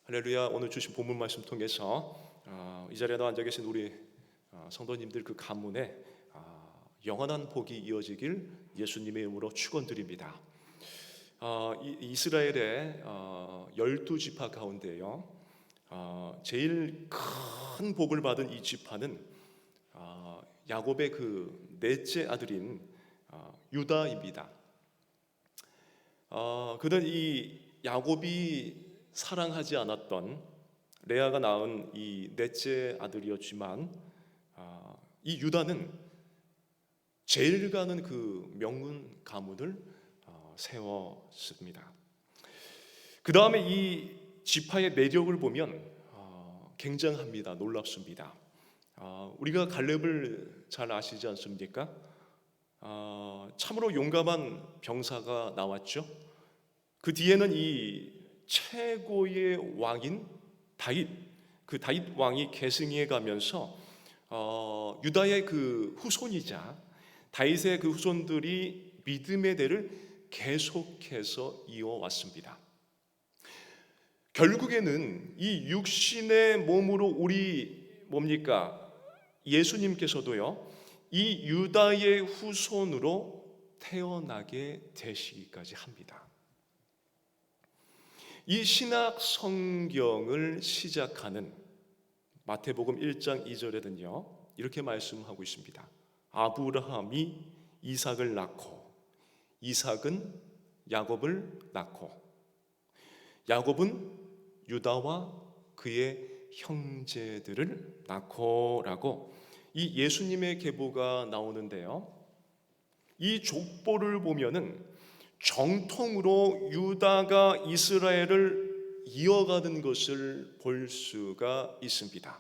할렐루야. 오늘 주신 본문 말씀 통해서 이 자리에 앉아 계신 우리 성도님들 그 가문에 영원한 복이 이어지길 예수님의 이름으로 축원드립니다. 이스라엘의 12지파 가운데요, 제일 큰 복을 받은 이 지파는 야곱의 그 넷째 아들인 유다입니다. 그는 이 야곱이 사랑하지 않았던 레아가 낳은 이 넷째 아들이었지만 이 유다는 제일 가는 그 명문 가문을 세웠습니다. 그 다음에 이 지파의 매력을 보면 굉장합니다. 놀랍습니다. 우리가 갈렙을 잘 아시지 않습니까? 참으로 용감한 병사가 나왔죠. 그 뒤에는 이 최고의 왕인 다윗, 그 다윗 왕이 계승해 가면서 유다의 그 후손이자 다윗의 그 후손들이 믿음의 대를 계속해서 이어왔습니다. 결국에는 이 육신의 몸으로 우리 예수님께서도요, 이 유다의 후손으로 태어나게 되시기까지 합니다. 이 신약 성경을 시작하는 마태복음 1장 2절에는요 이렇게 말씀하고 있습니다. 아브라함이 이삭을 낳고 이삭은 야곱을 낳고 야곱은 유다와 그의 형제들을 낳고라고 이 예수님의 계보가 나오는데요, 이 족보를 보면은 정통으로 유다가 이스라엘을 이어가는 것을 볼 수가 있습니다.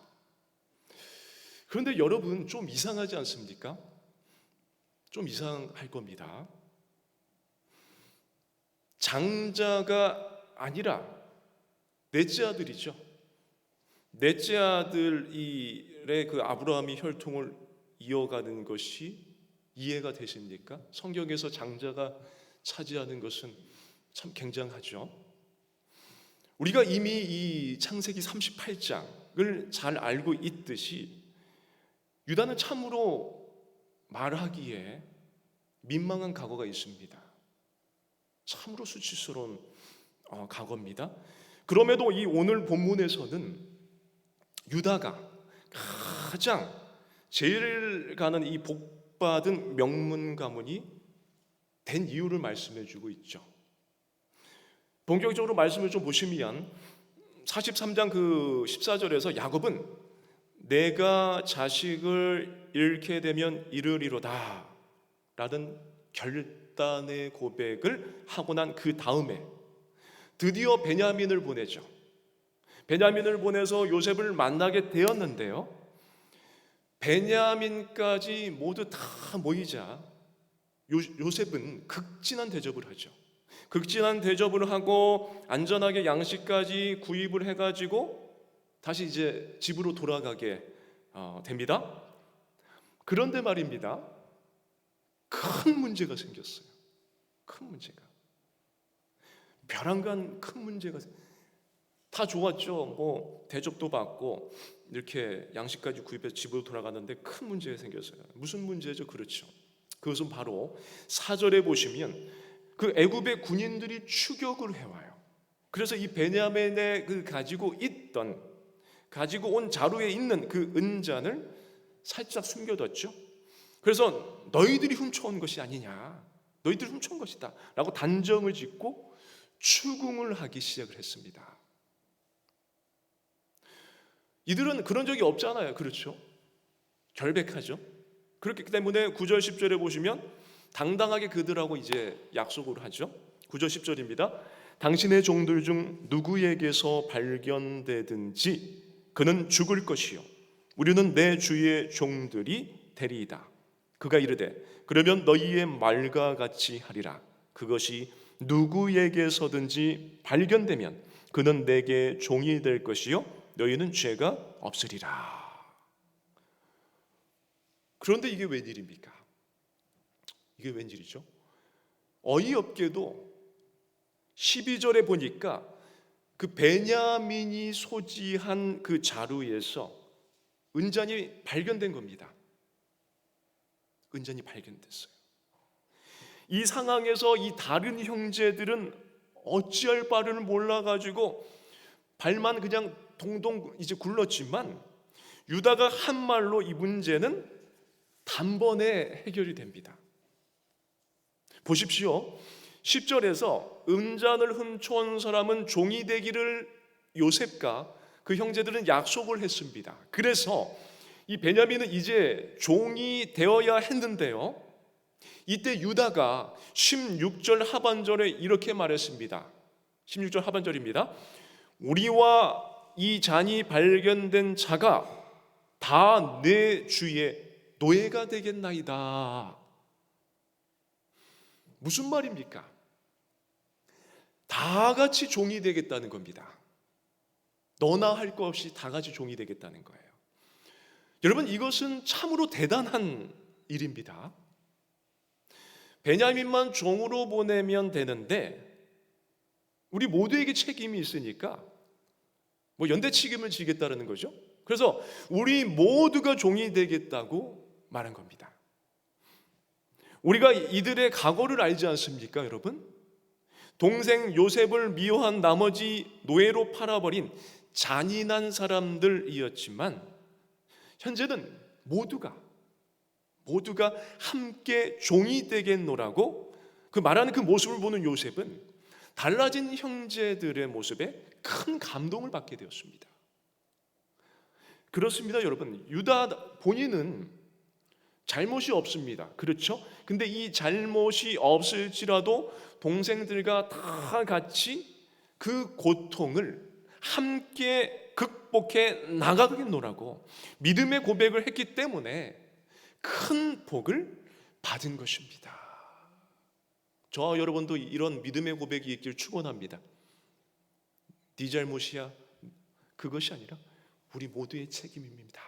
그런데 여러분, 좀 이상하지 않습니까? 좀 이상할 겁니다. 장자가 아니라 넷째 아들이죠. 넷째 아들의 그 아브라함이 혈통을 이어가는 것이 이해가 되십니까? 성경에서 장자가 차지하는 것은 참 굉장하죠. 우리가 이미 이 창세기 38장을 잘 알고 있듯이 유다는 참으로 말하기에 민망한 과거가 있습니다. 참으로 수치스러운 과거입니다. 그럼에도 이 오늘 본문에서는 유다가 가장 제일 가는 이 복받은 명문 가문이 된 이유를 말씀해 주고 있죠. 본격적으로 말씀을 좀 보시면 43장 그 14절에서 야곱은 내가 자식을 잃게 되면 이르리로다 라는 결단의 고백을 하고 난 그 다음에 드디어 베냐민을 보내죠. 베냐민을 보내서 요셉을 만나게 되었는데요, 베냐민까지 모두 다 모이자 요셉은 극진한 대접을 하죠. 극진한 대접을 하고 안전하게 양식까지 구입을 해가지고 다시 이제 집으로 돌아가게 됩니다. 그런데 말입니다, 큰 문제가 생겼어요. 큰 문제가, 벼랑간 큰 문제가. 다 좋았죠. 뭐 대접도 받고 이렇게 양식까지 구입해서 집으로 돌아가는데 큰 문제가 생겼어요. 무슨 문제죠? 그렇죠, 그것은 바로 4절에 보시면 그 애굽의 군인들이 추격을 해와요. 그래서 이 베냐민의 그 가지고 온 자루에 있는 그 은잔을 살짝 숨겨뒀죠. 그래서 너희들이 훔쳐온 것이 아니냐, 너희들이 훔쳐온 것이다 라고 단정을 짓고 추궁을 하기 시작을 했습니다. 이들은 그런 적이 없잖아요. 그렇죠? 결백하죠. 그렇기 때문에 9절 10절에 보시면 당당하게 그들하고 이제 약속을 하죠. 9절 10절입니다. 당신의 종들 중 누구에게서 발견되든지 그는 죽을 것이요 우리는 내 주의 종들이 되리이다. 그가 이르되 그러면 너희의 말과 같이 하리라. 그것이 누구에게서든지 발견되면 그는 내게 종이 될 것이요 너희는 죄가 없으리라. 그런데 이게 웬일입니까? 이게 웬일이죠? 어이없게도 12절에 보니까 그 베냐민이 소지한 그 자루에서 은잔이 발견된 겁니다. 은잔이 발견됐어요. 이 상황에서 이 다른 형제들은 어찌할 바를 몰라가지고 발만 그냥 동동 이제 굴렀지만, 유다가 한 말로 이 문제는 단번에 해결이 됩니다. 보십시오. 10절에서 은잔을 훔쳐온 사람은 종이 되기를 요셉과 그 형제들은 약속을 했습니다. 그래서 이 베냐민은 이제 종이 되어야 했는데요, 이때 유다가 16절 하반절에 이렇게 말했습니다. 16절 하반절입니다. 우리와 이 잔이 발견된 자가 다 내 주의 노예가 되겠나이다. 무슨 말입니까? 다 같이 종이 되겠다는 겁니다. 너나 할 것 없이 다 같이 종이 되겠다는 거예요. 여러분, 이것은 참으로 대단한 일입니다. 베냐민만 종으로 보내면 되는데 우리 모두에게 책임이 있으니까 뭐 연대 책임을 지겠다는 거죠. 그래서 우리 모두가 종이 되겠다고 말한 겁니다. 우리가 이들의 각오를 알지 않습니까, 여러분? 동생 요셉을 미워한 나머지 노예로 팔아버린 잔인한 사람들이었지만, 현재는 모두가 함께 종이 되겠노라고 그 말하는 그 모습을 보는 요셉은 달라진 형제들의 모습에 큰 감동을 받게 되었습니다. 그렇습니다, 여러분. 유다 본인은 잘못이 없습니다. 그렇죠? 근데 이 잘못이 없을지라도 동생들과 다 같이 그 고통을 함께 극복해 나가겠노라고 믿음의 고백을 했기 때문에 큰 복을 받은 것입니다. 저와 여러분도 이런 믿음의 고백이 있길 축원합니다. 네 잘못이야, 그것이 아니라 우리 모두의 책임입니다.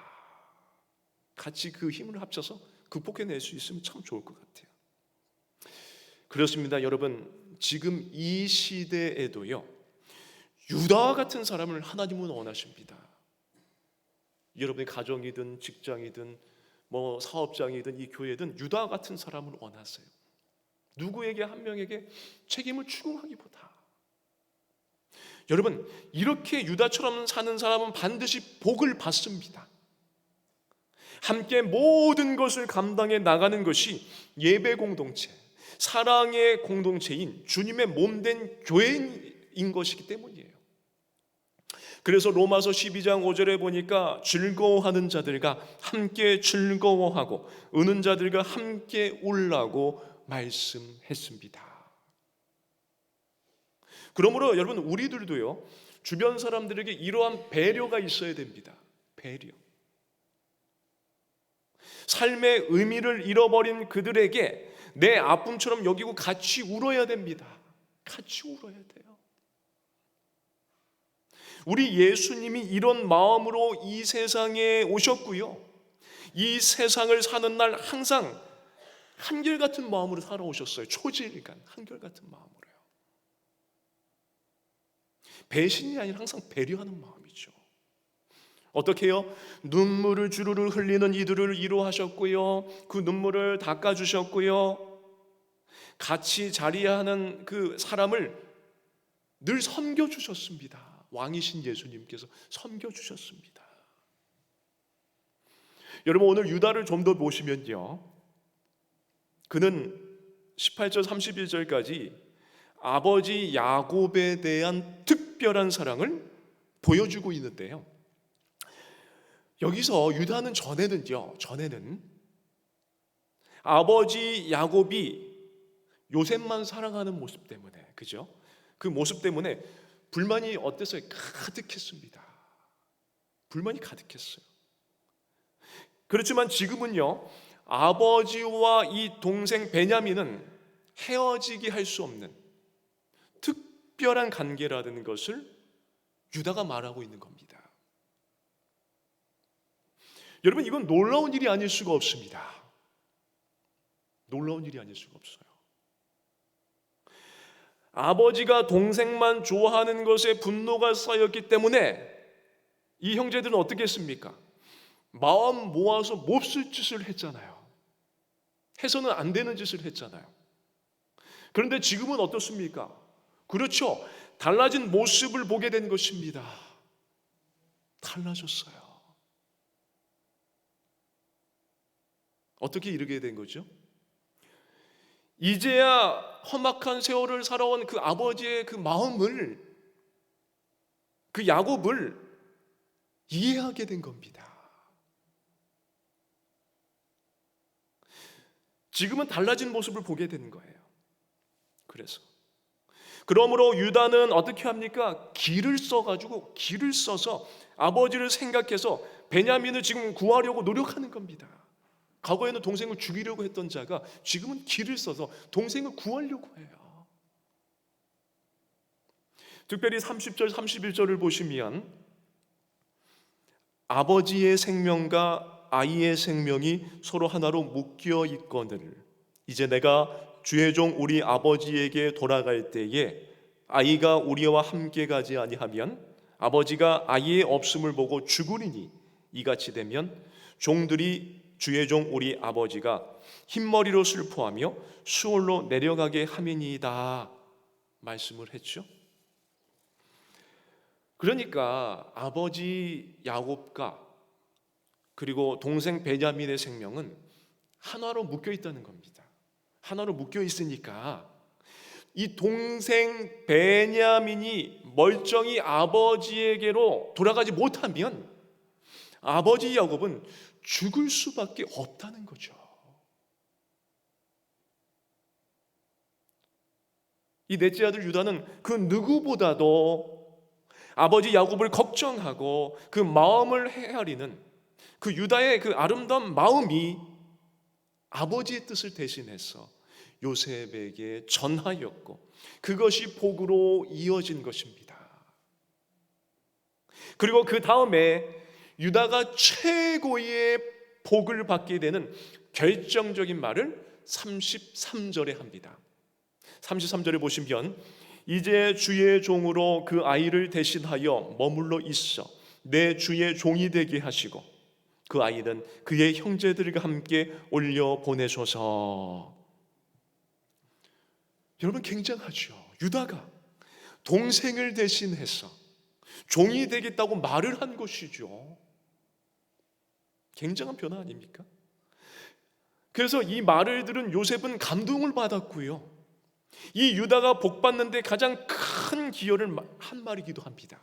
같이 그 힘을 합쳐서 극복해낼 수 있으면 참 좋을 것 같아요. 그렇습니다, 여러분. 지금 이 시대에도요, 유다와 같은 사람을 하나님은 원하십니다. 여러분의 가정이든 직장이든 뭐 사업장이든 이 교회든 유다와 같은 사람을 원하세요. 누구에게 한 명에게 책임을 추궁하기보다 여러분, 이렇게 유다처럼 사는 사람은 반드시 복을 받습니다. 함께 모든 것을 감당해 나가는 것이 예배 공동체, 사랑의 공동체인 주님의 몸된 교회인 것이기 때문이에요. 그래서 로마서 12장 5절에 보니까 즐거워하는 자들과 함께 즐거워하고 우는 자들과 함께 울라고 말씀했습니다. 그러므로 여러분, 우리들도요, 주변 사람들에게 이러한 배려가 있어야 됩니다. 배려. 삶의 의미를 잃어버린 그들에게 내 아픔처럼 여기고 같이 울어야 됩니다. 같이 울어야 돼요. 우리 예수님이 이런 마음으로 이 세상에 오셨고요, 이 세상을 사는 날 항상 한결같은 마음으로 살아오셨어요. 초지일간 한결같은 마음으로요. 배신이 아니라 항상 배려하는 마음이죠. 어떻게 해요? 눈물을 주르르 흘리는 이들을 위로하셨고요, 그 눈물을 닦아주셨고요, 같이 자리하는 그 사람을 늘 섬겨주셨습니다. 왕이신 예수님께서 섬겨주셨습니다. 여러분, 오늘 유다를 좀 더 보시면요, 그는 18절 31절까지 아버지 야곱에 대한 특별한 사랑을 보여주고 있는데요, 여기서 유다는 전에는 아버지 야곱이 요셉만 사랑하는 모습 때문에, 그죠? 그 모습 때문에 불만이 어땠어요? 가득했습니다. 불만이 가득했어요. 그렇지만 지금은요, 아버지와 이 동생 베냐민은 헤어지게 할 수 없는 특별한 관계라는 것을 유다가 말하고 있는 겁니다. 여러분, 이건 놀라운 일이 아닐 수가 없습니다. 놀라운 일이 아닐 수가 없어요. 아버지가 동생만 좋아하는 것에 분노가 쌓였기 때문에 이 형제들은 어떻게 했습니까? 마음 모아서 몹쓸 짓을 했잖아요. 해서는 안 되는 짓을 했잖아요. 그런데 지금은 어떻습니까? 그렇죠. 달라진 모습을 보게 된 것입니다. 달라졌어요. 어떻게 이르게 된 거죠? 이제야 험악한 세월을 살아온 그 아버지의 그 마음을, 그 야곱을 이해하게 된 겁니다. 지금은 달라진 모습을 보게 되는 거예요. 그래서 그러므로 유다는 어떻게 합니까? 길을 써서 아버지를 생각해서 베냐민을 지금 구하려고 노력하는 겁니다. 과거에는 동생을 죽이려고 했던 자가 지금은 길을 써서 동생을 구하려고 해요. 특별히 30절 31절을 보시면 아버지의 생명과 아이의 생명이 서로 하나로 묶여 있거늘 이제 내가 주의 종 우리 아버지에게 돌아갈 때에 아이가 우리와 함께 가지 아니하면 아버지가 아이의 없음을 보고 죽으리니 이같이 되면 종들이 주의 종 우리 아버지가 흰머리로 슬퍼하며 수월로 내려가게 함이니이다 말씀을 했죠. 그러니까 아버지 야곱과 그리고 동생 베냐민의 생명은 하나로 묶여 있다는 겁니다. 하나로 묶여 있으니까 이 동생 베냐민이 멀쩡히 아버지에게로 돌아가지 못하면 아버지 야곱은 죽을 수밖에 없다는 거죠. 이 넷째 아들 유다는 그 누구보다도 아버지 야곱을 걱정하고 그 마음을 헤아리는 그 유다의 그 아름다운 마음이 아버지의 뜻을 대신해서 요셉에게 전하였고 그것이 복으로 이어진 것입니다. 그리고 그 다음에 유다가 최고의 복을 받게 되는 결정적인 말을 33절에 합니다. 33절에 보시면 이제 주의 종으로 그 아이를 대신하여 머물러 있어 내 주의 종이 되게 하시고 그 아이는 그의 형제들과 함께 올려 보내소서. 여러분 굉장하죠. 유다가 동생을 대신해서 종이 되겠다고 말을 한 것이죠. 굉장한 변화 아닙니까? 그래서 이 말을 들은 요셉은 감동을 받았고요. 이 유다가 복받는데 가장 큰 기여를 한 말이기도 합니다.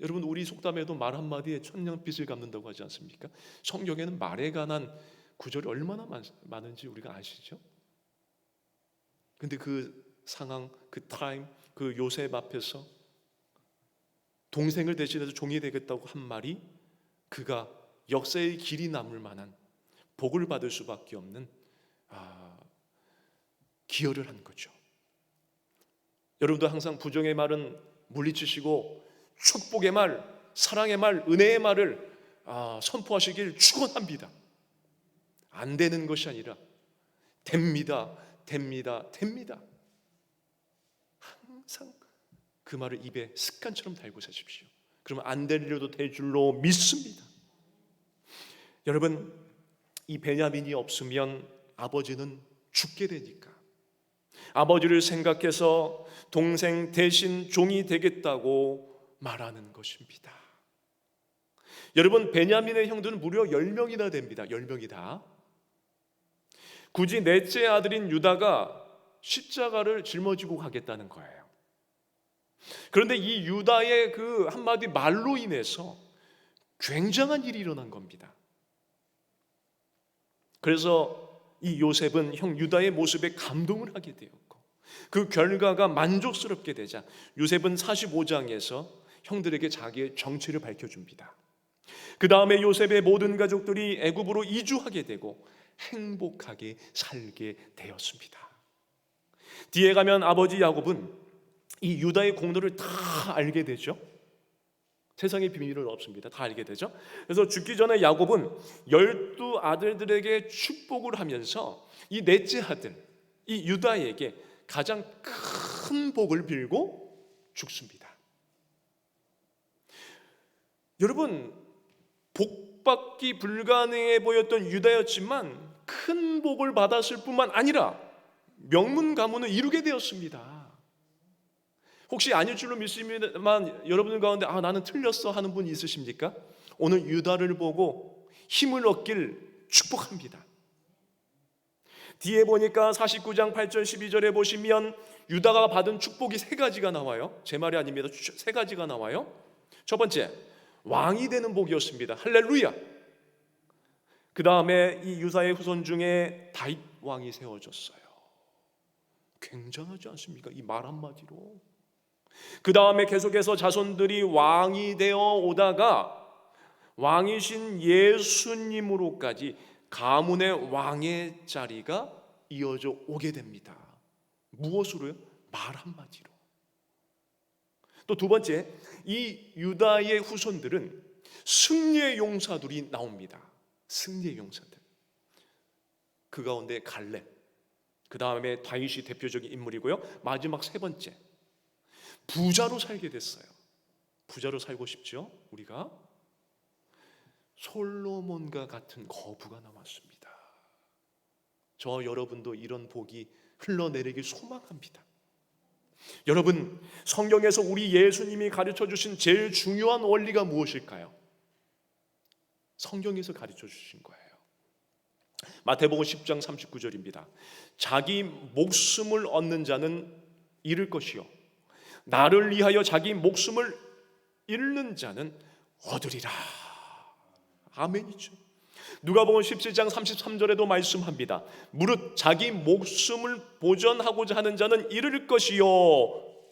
여러분 우리 속담에도 말 한마디에 천냥빚을 갚는다고 하지 않습니까? 성경에는 말에 관한 구절이 얼마나 많은지 우리가 아시죠? 근데 그 상황, 그 타임, 그 요셉 앞에서 동생을 대신해서 종이 되겠다고 한 말이 그가 역사의 길이 남을 만한 복을 받을 수밖에 없는 기여를 한 거죠. 여러분도 항상 부정의 말은 물리치시고 축복의 말, 사랑의 말, 은혜의 말을 선포하시길 축원합니다. 안 되는 것이 아니라 됩니다. 항상 그 말을 입에 습관처럼 달고 사십시오. 그러면 안 될 일도 될 줄로 믿습니다. 여러분 이 베냐민이 없으면 아버지는 죽게 되니까 아버지를 생각해서 동생 대신 종이 되겠다고 말하는 것입니다. 여러분 베냐민의 형들은 무려 10명이나 됩니다. 10명이다. 굳이 넷째 아들인 유다가 십자가를 짊어지고 가겠다는 거예요. 그런데 이 유다의 그 한마디 말로 인해서 굉장한 일이 일어난 겁니다. 그래서 이 요셉은 형 유다의 모습에 감동을 하게 되었고 그 결과가 만족스럽게 되자 요셉은 45장에서 형들에게 자기의 정체를 밝혀줍니다. 그 다음에 요셉의 모든 가족들이 애굽으로 이주하게 되고 행복하게 살게 되었습니다. 뒤에 가면 아버지 야곱은 이 유다의 공로를 다 알게 되죠. 세상의 비밀은 없습니다. 다 알게 되죠. 그래서 죽기 전에 야곱은 12 아들들에게 축복을 하면서 이 넷째 아들 이 유다에게 가장 큰 큰 복을 빌고 죽습니다. 여러분, 복받기 불가능해 보였던 유다였지만 큰 복을 받았을 뿐만 아니라 명문 가문을 이루게 되었습니다. 혹시 아닐 줄로 믿습니다만 여러분 가운데 나는 틀렸어 하는 분 있으십니까? 오늘 유다를 보고 힘을 얻길 축복합니다. 뒤에 보니까 49장 8절 12절에 보시면 유다가 받은 축복이 세 가지가 나와요. 제 말이 아닙니다. 세 가지가 나와요. 첫 번째, 왕이 되는 복이었습니다. 할렐루야. 그 다음에 이 유다의 후손 중에 다윗 왕이 세워졌어요. 굉장하지 않습니까? 이 말 한마디로. 그 다음에 계속해서 자손들이 왕이 되어 오다가 왕이신 예수님으로까지 가문의 왕의 자리가 이어져 오게 됩니다. 무엇으로요? 말 한마디로. 또 두 번째, 이 유다의 후손들은 승리의 용사들이 나옵니다. 승리의 용사들. 그 가운데 갈렙, 그 다음에 다윗이 대표적인 인물이고요. 마지막 세 번째, 부자로 살게 됐어요. 부자로 살고 싶죠? 우리가 솔로몬과 같은 거부가 나왔습니다. 저 여러분도 이런 복이 흘러내리길 소망합니다. 여러분, 성경에서 우리 예수님이 가르쳐 주신 제일 중요한 원리가 무엇일까요? 성경에서 가르쳐 주신 거예요. 마태복음 10장 39절입니다. 자기 목숨을 얻는 자는 잃을 것이요 나를 위하여 자기 목숨을 잃는 자는 얻으리라. 아멘이죠. 누가복음 17장 33절에도 말씀합니다. 무릇 자기 목숨을 보전하고자 하는 자는 잃을 것이요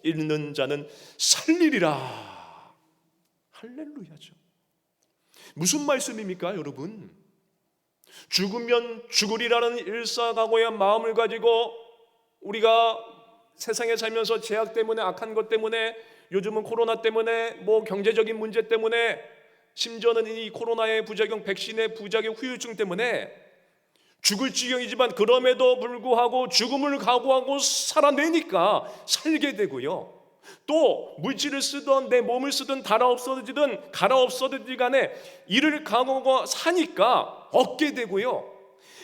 잃는 자는 살리리라. 할렐루야죠. 무슨 말씀입니까, 여러분? 죽으면 죽으리라는 일사각오의 마음을 가지고 우리가 세상에 살면서 제약 때문에, 악한 것 때문에, 요즘은 코로나 때문에, 경제적인 문제 때문에, 심지어는 이 코로나의 부작용, 백신의 부작용, 후유증 때문에 죽을 지경이지만 그럼에도 불구하고 죽음을 각오하고 살아내니까 살게 되고요. 또 물질을 쓰던 내 몸을 쓰든 달아 없어지든 갈아 없어지든 간에 이를 각오하고 사니까 얻게 되고요.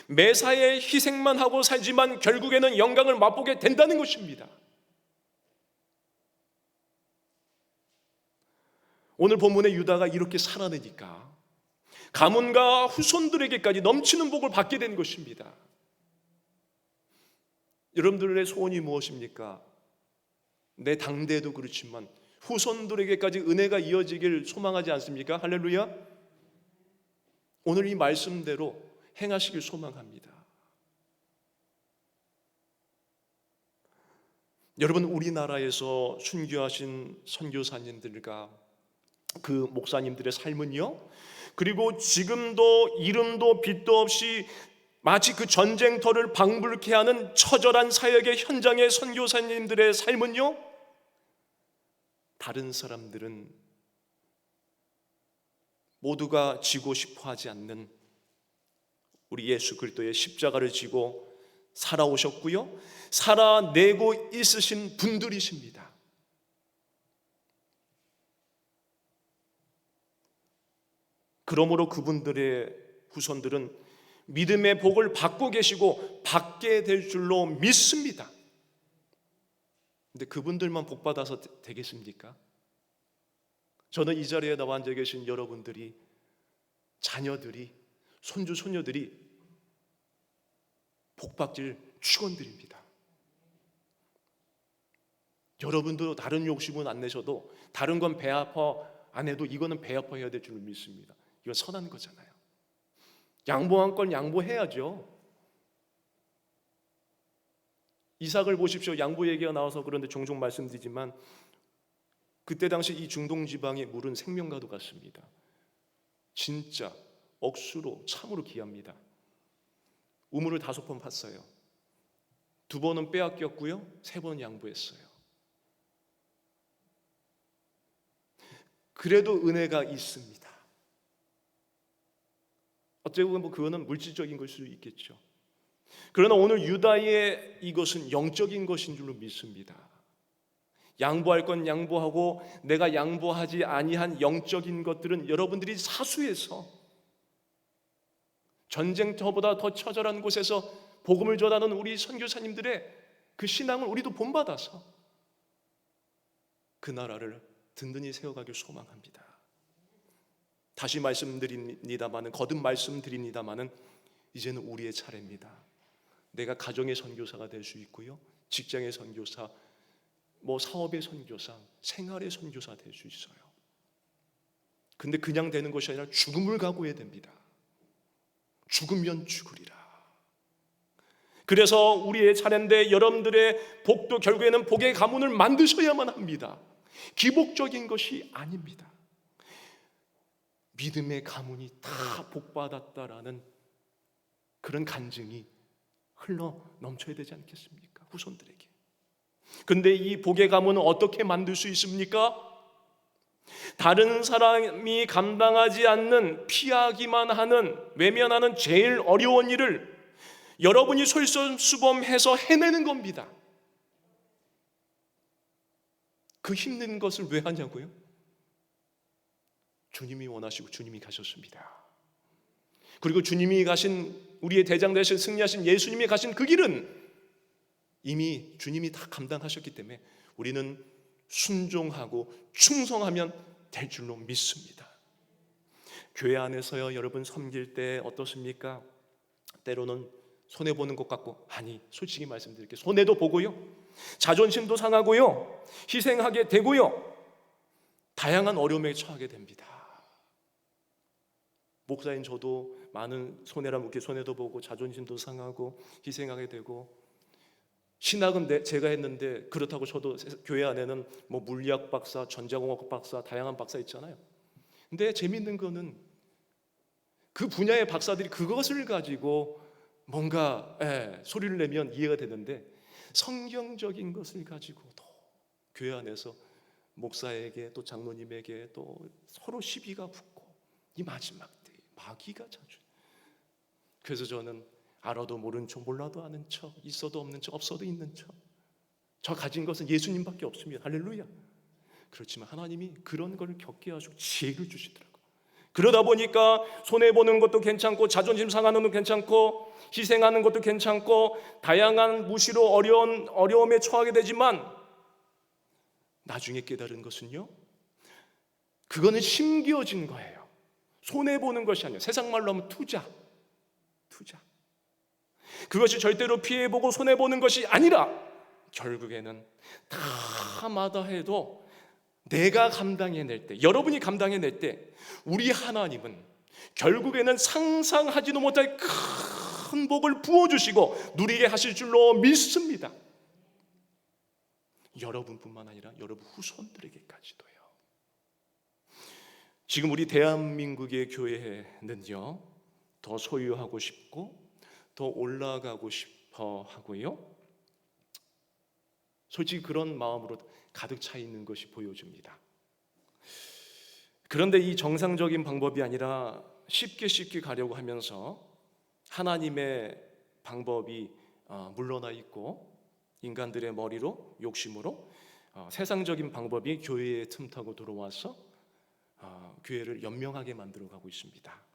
매사에 희생만 하고 살지만 결국에는 영광을 맛보게 된다는 것입니다. 오늘 본문의 유다가 이렇게 살아내니까 가문과 후손들에게까지 넘치는 복을 받게 된 것입니다. 여러분들의 소원이 무엇입니까? 내 당대도 그렇지만 후손들에게까지 은혜가 이어지길 소망하지 않습니까? 할렐루야. 오늘 이 말씀대로 행하시길 소망합니다. 여러분, 우리나라에서 순교하신 선교사님들과 그 목사님들의 삶은요, 그리고 지금도 이름도 빛도 없이 마치 그 전쟁터를 방불케 하는 처절한 사역의 현장의 선교사님들의 삶은요, 다른 사람들은 모두가 지고 싶어 하지 않는 우리 예수 그리스도의 십자가를 지고 살아오셨고요, 살아내고 있으신 분들이십니다. 그러므로 그분들의 후손들은 믿음의 복을 받고 계시고 받게 될 줄로 믿습니다. 근데 그분들만 복 받아서 되겠습니까? 저는 이 자리에 나와 앉아 계신 여러분들이, 자녀들이, 손주 손녀들이 복 받길 축원드립니다. 여러분도 다른 욕심은 안 내셔도, 다른 건 배 아파 안 해도 이거는 배 아파해야 될 줄 믿습니다. 이건 선한 거잖아요. 양보한 건 양보해야죠. 이삭을 보십시오. 양보 얘기가 나와서 그런데 종종 말씀드리지만 그때 당시 이 중동 지방의 물은 생명과도 같습니다. 진짜 억수로 참으로 귀합니다. 우물을 5번 팠어요. 2번은 빼앗겼고요, 3번 양보했어요. 그래도 은혜가 있습니다. 어떻게 보면 그거는 물질적인 걸 수도 있겠죠. 그러나 오늘 유다의 이것은 영적인 것인 줄로 믿습니다. 양보할 건 양보하고 내가 양보하지 아니한 영적인 것들은 여러분들이 사수해서 전쟁터보다 더 처절한 곳에서 복음을 전하는 우리 선교사님들의 그 신앙을 우리도 본받아서 그 나라를 든든히 세워가길 소망합니다. 다시 말씀드립니다마는, 거듭 말씀드립니다마는, 이제는 우리의 차례입니다. 내가 가정의 선교사가 될 수 있고요, 직장의 선교사, 사업의 선교사, 생활의 선교사 될 수 있어요. 근데 그냥 되는 것이 아니라 죽음을 각오해야 됩니다. 죽으면 죽으리라. 그래서 우리의 차례인데 여러분들의 복도 결국에는 복의 가문을 만드셔야만 합니다. 기복적인 것이 아닙니다. 믿음의 가문이 다 복받았다라는 그런 간증이 흘러 넘쳐야 되지 않겠습니까? 후손들에게. 근데 이 복의 가문은 어떻게 만들 수 있습니까? 다른 사람이 감당하지 않는, 피하기만 하는, 외면하는 제일 어려운 일을 여러분이 솔선수범해서 해내는 겁니다. 그 힘든 것을 왜 하냐고요? 주님이 원하시고 주님이 가셨습니다. 그리고 주님이 가신, 우리의 대장 되신 승리하신 예수님이 가신 그 길은 이미 주님이 다 감당하셨기 때문에 우리는 순종하고 충성하면 될 줄로 믿습니다. 교회 안에서요, 여러분 섬길 때 어떻습니까? 때로는 손해보는 것 같고, 아니, 솔직히 말씀드릴게요, 손해도 보고요, 자존심도 상하고요, 희생하게 되고요, 다양한 어려움에 처하게 됩니다. 목사인 저도 많은 손해라면 이렇게 손해도 보고 자존심도 상하고 희생하게 되고, 신학은 제가 했는데 그렇다고 저도 교회 안에는 물리학 박사, 전자공학 박사, 다양한 박사 있잖아요. 근데 재밌는 거는 그 분야의 박사들이 그것을 가지고 뭔가 소리를 내면 이해가 되는데, 성경적인 것을 가지고도 교회 안에서 목사에게 또 장로님에게 또 서로 시비가 붙고, 이 마지막 때 마귀가 자주. 그래서 저는 알아도 모른 척, 몰라도 아는 척, 있어도 없는 척, 없어도 있는 척, 저 가진 것은 예수님밖에 없습니다. 할렐루야. 그렇지만 하나님이 그런 걸 겪게 하시고 지혜를 주시더라고요. 그러다 보니까 손해보는 것도 괜찮고, 자존심 상하는 것도 괜찮고, 희생하는 것도 괜찮고, 다양한 무시로 어려움에 처하게 되지만, 나중에 깨달은 것은요, 그거는 심겨진 거예요. 손해보는 것이 아니에요. 세상 말로 하면 투자. 그것이 절대로 피해보고 손해보는 것이 아니라 결국에는 다 마다해도 내가 감당해낼 때, 여러분이 감당해낼 때, 우리 하나님은 결국에는 상상하지도 못할 큰 복을 부어주시고 누리게 하실 줄로 믿습니다. 여러분뿐만 아니라 여러분 후손들에게까지도요. 지금 우리 대한민국의 교회는요, 더 소유하고 싶고 더 올라가고 싶어 하고요, 솔직히 그런 마음으로 가득 차 있는 것이 보여집니다. 그런데 이 정상적인 방법이 아니라 쉽게 가려고 하면서 하나님의 방법이 물러나 있고, 인간들의 머리로, 욕심으로 세상적인 방법이 교회에 틈타고 들어와서 교회를 연명하게 만들어가고 있습니다.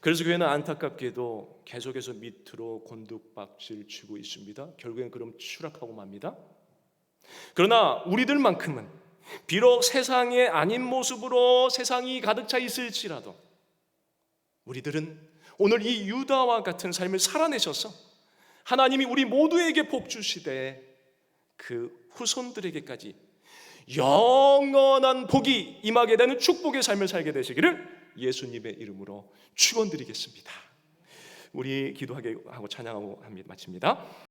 그래서 교회는 안타깝게도 계속해서 밑으로 곤두박질 치고 있습니다. 결국엔 그럼 추락하고 맙니다. 그러나 우리들만큼은 비록 세상의 아닌 모습으로 세상이 가득 차 있을지라도 우리들은 오늘 이 유다와 같은 삶을 살아내셔서 하나님이 우리 모두에게 복 주시되 그 후손들에게까지 영원한 복이 임하게 되는 축복의 삶을 살게 되시기를 예수님의 이름으로 축원드리겠습니다. 우리 기도하게 하고 찬양하고 마칩니다.